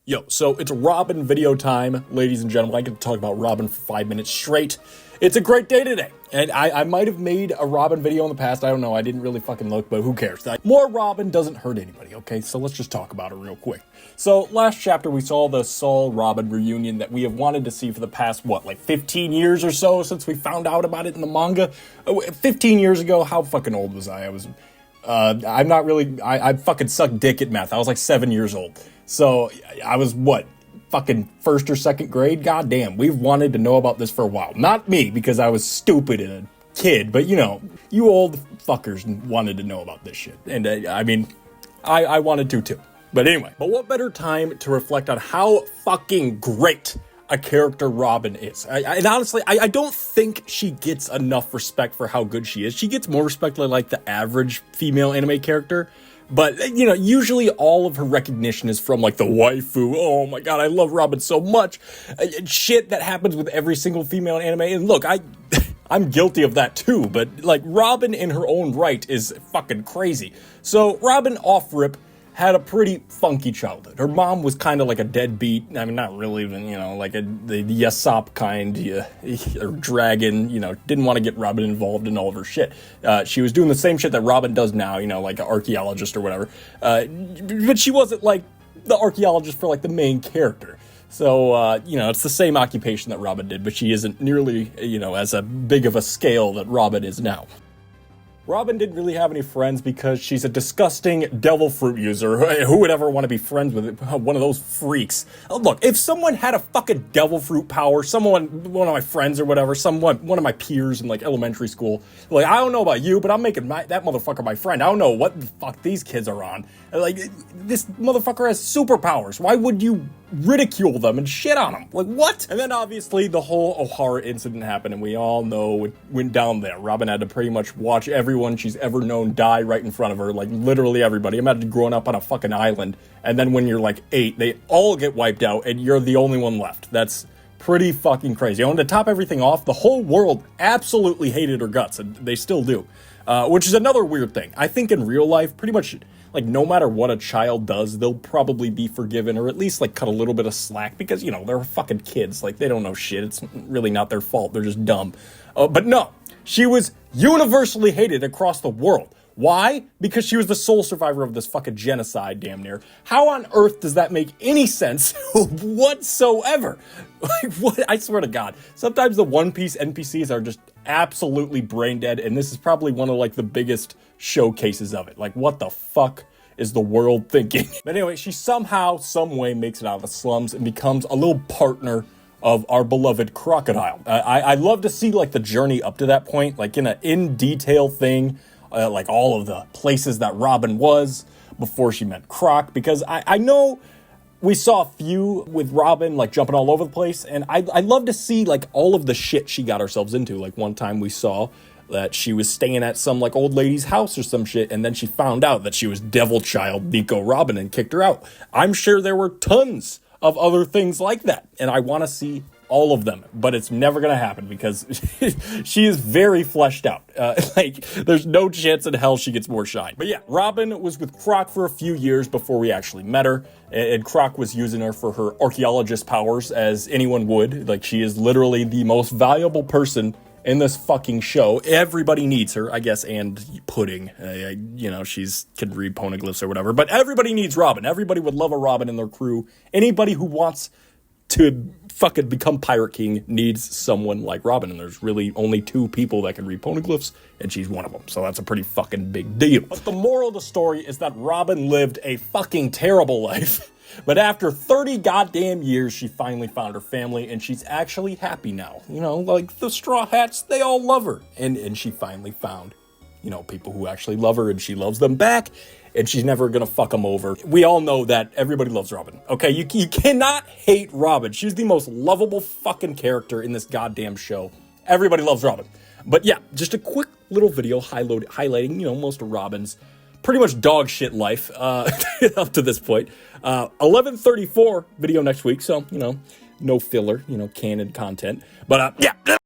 Yo, so it's Robin video time, ladies and gentlemen. I get to talk about Robin for 5 minutes straight. It's a great day today. And I might have made a Robin video in the past. I don't know. I didn't really fucking look, but who cares? More Robin doesn't hurt anybody, okay? So let's just talk about it real quick. So last chapter, we saw the Saul-Robin reunion that we have wanted to see for the past, what, like 15 years or so since we found out about it in the manga? 15 years ago, how fucking old was I? I'm not really, I fucking sucked dick at math. I was like 7 years old. So I was, what, fucking first or second grade? God damn, we've wanted to know about this for a while. Not me, because I was stupid and a kid, but you know, you old fuckers wanted to know about this shit. And I mean, I wanted to too. But anyway, but what better time to reflect on how fucking great a character Robin is. And honestly, I don't think she gets enough respect for how good she is. She gets more respect like the average female anime character. But, you know, usually all of her recognition is from, like, the waifu. Oh, my God, I love Robin so much. Shit that happens with every single female anime. And look, I'm guilty of that, too. But, like, Robin in her own right is fucking crazy. So, Robin off-rip had a pretty funky childhood. Her mom was kind of like a deadbeat. I mean, not really even, you know, like the Yasop kind, or dragon, you know, didn't want to get Robin involved in all of her shit. She was doing the same shit that Robin does now, you know, like an archaeologist or whatever. But she wasn't like the archaeologist for like the main character. So, you know, it's the same occupation that Robin did, but she isn't nearly, you know, as a big of a scale that Robin is now. Robin didn't really have any friends because she's a disgusting devil fruit user. Who would ever want to be friends with one of those freaks? Look, if someone had a fucking devil fruit power, one of my friends or whatever, one of my peers in like elementary school, like, I don't know about you, but I'm making that motherfucker my friend. I don't know what the fuck these kids are on. Like, this motherfucker has superpowers. Why would you ridicule them and shit on them? Like, what? And then obviously the whole Ohara incident happened, and we all know it went down there. Robin had to pretty much watch everyone she's ever known die right in front of her, like literally everybody. Imagine growing up on a fucking island, and then when you're like 8, they all get wiped out, and you're the only one left. That's pretty fucking crazy. And to top everything off, the whole world absolutely hated her guts, and they still do. Which is another weird thing. I think in real life, pretty much, like, no matter what a child does, they'll probably be forgiven, or at least, like, cut a little bit of slack, because, you know, they're fucking kids. Like, they don't know shit. It's really not their fault. They're just dumb. But no, she was universally hated across the world. Why? Because she was the sole survivor of this fucking genocide, damn near. How on earth does that make any sense whatsoever? Like, what? I swear to God. Sometimes the One Piece NPCs are just absolutely brain dead, and this is probably one of, like, the biggest showcases of it. Like, what the fuck is the world thinking? But anyway, she somehow, some way makes it out of the slums and becomes a little partner of our beloved Crocodile. I love to see, like, the journey up to that point, like, in an in-detail thing. Like all of the places that Robin was before she met Croc, because I know we saw a few with Robin, like, jumping all over the place, and I love to see, like, all of the shit she got herself into. Like, one time we saw that she was staying at some, like, old lady's house or some shit, and then she found out that she was Devil Child Nico Robin and kicked her out. I'm sure there were tons of other things like that, and I want to see all of them, but it's never gonna happen because she is very fleshed out. Like, there's no chance in hell she gets more shine. But yeah, Robin was with Croc for a few years before we actually met her, and Croc was using her for her archaeologist powers, as anyone would. Like, she is literally the most valuable person in this fucking show. Everybody needs her, I guess, and Pudding. You know, she's can read poneglyphs or whatever, but everybody needs Robin. Everybody would love a Robin in their crew. Anybody who wants to fucking become Pirate King needs someone like Robin, and there's really only 2 people that can read poneglyphs, and she's one of them, so that's a pretty fucking big deal. But the moral of the story is that Robin lived a fucking terrible life, but after 30 goddamn years, she finally found her family, and she's actually happy now. You know, like, the Straw Hats, they all love her, and she finally found, you know, people who actually love her, and she loves them back, and she's never gonna fuck them over. We all know that everybody loves Robin, okay? You cannot hate Robin. She's the most lovable fucking character in this goddamn show. Everybody loves Robin. But yeah, just a quick little video highlighting, you know, most of Robin's pretty much dog shit life up to this point. 11:34 video next week, so, you know, no filler, you know, canon content. But yeah.